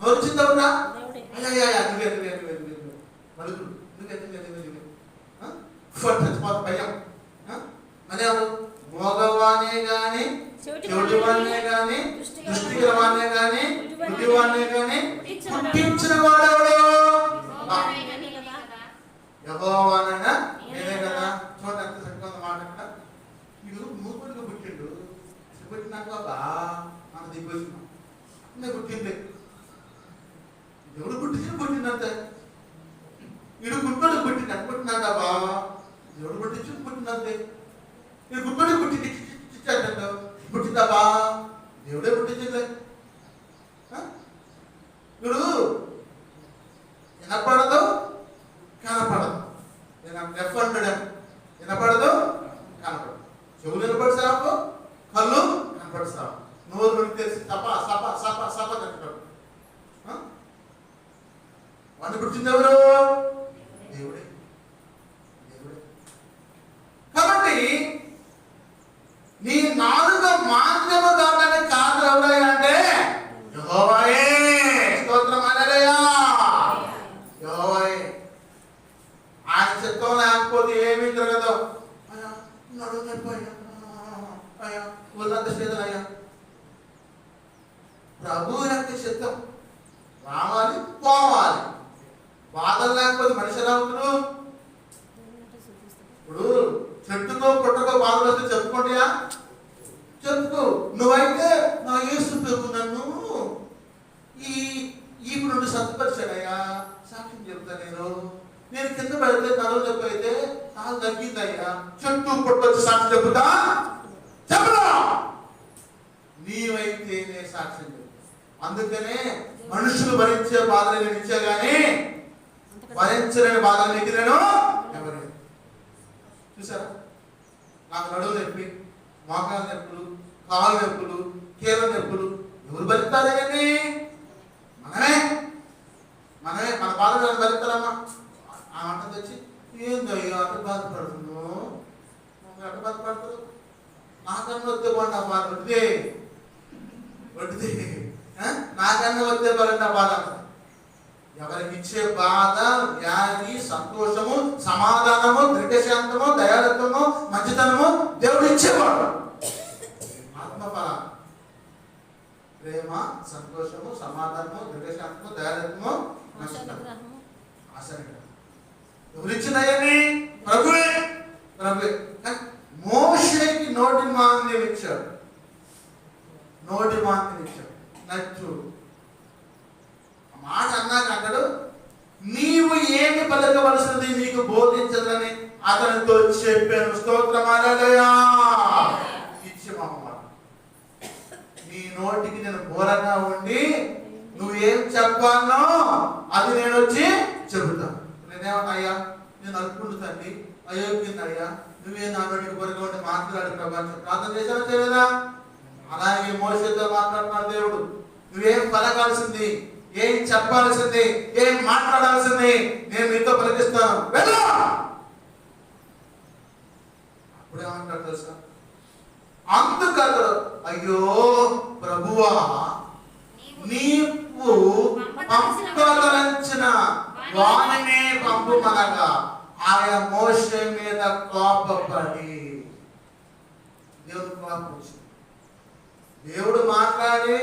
నోరు వచ్చిందవునా? అయ్యా మలుగులు చచ్చిపోత భయం. మరి ఎవరు? మోగవానే గాని, చెవిటివానే గాని, దృష్టిగలవానే గాని, గుడ్డివానే గాని పుట్టించిన వాడెవడు? యెహోవానైనా నేనే కదా. చూడండి ఎంత చక్కగా మాట. వీడు మూకుడిగా పుట్టిండు. పుట్టినాక బాబా మన దిగ్గొచ్చినాం నేను పుట్టింది. ఎవడు పుట్టిందంతే. వీడు గుడ్డోడు పుట్టినాక బాబా ఎవడు పుట్టించు పుట్టినంతే. వీడు గుడ్డోడు పుట్టించాడు పుట్టిందా బా దేవుడే పుట్టించలే. వీడు వినపడదు కనపడదు. వినపడదు కనపడదు. చెవులు వినపడి సాపు, కళ్ళు కనపడి సాపు, నోరు నుండి తెలిసి సప సప సప సప కనపడు. వాడిని పుట్టింది ఎవరు? దేవుడే. కాబట్టి నీ నాలుక మాంద్యము కావడానికి కారణం ఎవరయ్యా అంటే యెహోవాయే. స్తోత్రం హల్లెలూయా. యెహోవాయే. ఆయన చిత్తం లేకపోతే ఏమీ జరగదు. అయ్యా నడుము నొప్పి, అయ్యా ఒళ్ళంత చేదనయ్యా. ప్రభు యొక్క చిత్తం రావాలి పోవాలి. బాధలు లేకపోతే మనిషి ఎలా ఉంటారు? ఇప్పుడు చెట్టుకో పుట్టకో బాధలు వస్తే చెప్పుకోండియా, చెప్పుకో. నువ్వైతే నా యేసు ప్రభు నన్ను ఈ నుండి సత్పరిచాడయ్యా, సాక్ష్యం చెప్తా. నేను కింద పడితే నడువు నొప్పి అయితే నాకు తగ్గిందయ్యా, చెట్టు పుట్టొచ్చి సాక్ష్యం చెబుతా చెప్పరా? నీవైతే నే సాక్ష్యం చెప్తా. అందుకనే మనుషులు భరించే బాధలు నేను ఇచ్చా గానీ భరించలేని బాధలు నీకు నేను ఎవరు. చూసారా? నాకు నడువు నొప్పి, మోకాలు నొప్పులు, కాలు నొప్పులు, కీళ్ళ నొప్పులు ఎవరు భరిస్తారే కానీ మనమే. మన బాధలు భరిస్తారమ్మా. ఆ వంట తెచ్చి ఏందయ్యో అటు బాధపడుతున్నావు, అటు బాధపడుతుంది. నాకన్నా వస్తే బాగుంది ఆ బాధ. వడ్డిదే నాకన్నా వస్తే బాగుంది ఆ బాధ. ఎవరికి ఇచ్చే బాధ, వ్యాధి, సంతోషము, సమాధానము, దీర్ఘశాంతము, దయాళత్వము, మంచితనము దేవుడు ఇచ్చేవాడు. ఆత్మఫల ప్రేమ, సంతోషము, సమాధానము, దీర్ఘశాంతము, దయాళత్వము, మంచితనము, ఆశీర్వాదం ఎవరు ఇచ్చినాయని? ప్రభువే. మోషేకి నోటి మాంద్యం ఇచ్చాడు. నచ్చు మాట అన్నాక అంటాడు, నీవు ఏమి పలకవలసినది నీకు బోధించదని అతనితో చెప్పాను. స్తోత్రం హల్లెలూయా. ఇచ్చి మామాట నీ నోటికి నేను బోరగా ఉండి నువ్వేం చెప్పానో అది నేను వచ్చి చెబుతాను. నేనేమన్నా అయ్యా నేను అనుకుంటుందండి అయోగ్యున్నయ్యా, నువ్వే నా నోటికి బోరగా ఉండి మాట్లాడు ప్రభావం ప్రార్థన చేసావా చేయలేదా? అలాగే మోషేతో మాట్లాడుతున్నాడు దేవుడు. నువ్వేం పలకాల్సింది, ఏం చెప్పాల్సింది, ఏం మాట్లాడాల్సింది నేను నీతో పలికిస్తాను, వెళ్ళు. అప్పుడేమంటాడు తెలుసా? అందుకతడు అయ్యో ప్రభువా నీవు పంపదలంచిన వానినే పంపుమనగా ఆయన మోషే మీద కోపపడి దేవుడు కోపం వచ్చింది. దేవుడు మాట్లాడి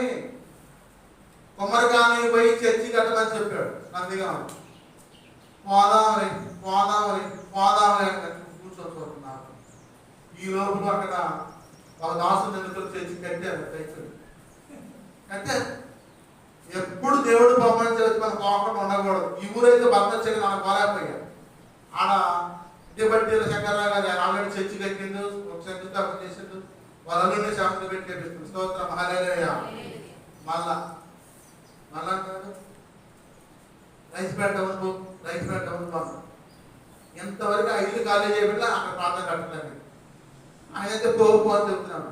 కొమ్మరికాని పోయి చర్చి కట్టమని చెప్పాడు. నందిగా పోదామని కూర్చోతున్నారు. ఈ లోపల అక్కడ ఒక దాసు నిందుకులు చర్చి కట్టారు. ఎప్పుడు దేవుడు బొమ్మని చేసి మన కోపం ఉండకూడదు. ఈ ఊరైతే భర్త చెల్లి నాకు పోలేకపోయాడు. ఆడ డిబట్టీల శంకర్రావు గారు ఆల్రెడీ చర్చి కట్టిండు, ఒక శంకుస్థాపన చేసిండు. వాళ్ళని శాంతి పెట్టి కట్టిస్తుంది. స్తోత్రం హల్లెలూయా. మళ్ళా అంటాడు రైతుపేట ఉండు ఎంతవరకు ఆ ఇల్లు ఖాళీ చేయబట్ల అక్కడ ప్రార్థన కట్టలేదు. ఆయన అయితే పోపు అని చెప్తున్నాడు.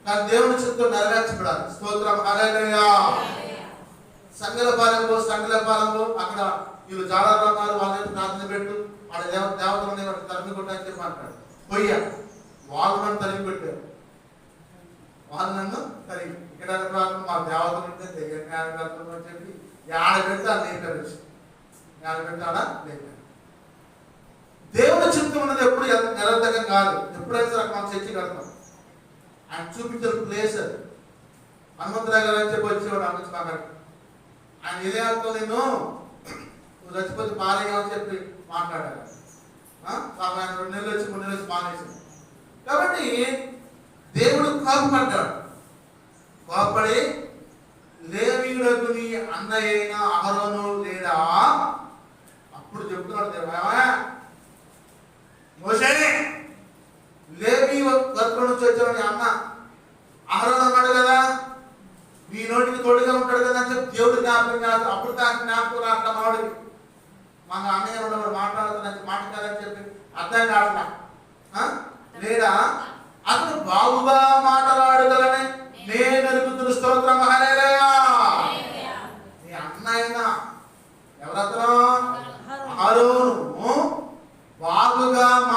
కానీ దేవుని చిత్తం నెరవేర్చబడాలి. స్తోత్రం హల్లెలూయా. సంగలపాలెంలో అక్కడ వీళ్ళు జాడాలు ఉన్నారు, వాళ్ళని ప్రార్థన పెట్టు, ఆడ దేవతలని తరిమి కొట్టని చెప్పి అంటాడు. పోయ్యా వాళ్ళు నన్ను తరిమి పెట్టారు, వాళ్ళు నన్ను తరిగి సంకటాల ప్రాంతం మా దేవతలు ఉంటే దగ్గర జ్ఞానం అని చెప్పి ఆడ పెడితే ఆ లేపారు వచ్చి ఆడ పెడితే ఆడ లేపారు. దేవుడు చిత్తం ఉన్నది ఎప్పుడు నిరర్థకం కాదు. ఎప్పుడైతే సరే మనం చర్చి కడతాం, ఆయన చూపించిన ప్లేస్ అది. హనుమంతరావు గారు అని చెప్పి వచ్చేవాడు అమ్మచ్చి మాట్లాడు. ఆయన ఇదే అర్థం, నేను నువ్వు చచ్చిపోతే మారేయని చెప్పి మాట్లాడారు. ఆయన 2 నెలలు వచ్చి 3 నెలలు వచ్చి మానేసాడు. కాబట్టి దేవుడు కోపపడ్డాడు. కోపడి లేవీయులకు నీ అన్నయ్య అయిన అహరోను లేడా? అప్పుడు చెప్తున్నాడు దేవుడు, మోషే లేవీ వర్గం నుంచి వచ్చాడు అన్న అహరోను అన్నాడు కదా, మీ నోటికి తోడుగా ఉంటాడు కదా అని చెప్పి దేవుడు జ్ఞాపకం కాదు. అప్పుడు దానికి జ్ఞాపకం అట్లా మావాడికి మన అన్నయ్య ఉన్నవాడు మాట్లాడుతున్నా మాట కాదని చెప్పి అర్థం కావట్లా లేదా అతను బాగుగా మాట్లాడగలని నేను అడుగుతున్న స్తోత్రం హల్లెలూయా. నీ అన్నయ్య ఎవరతను? అహరోను బాగుగా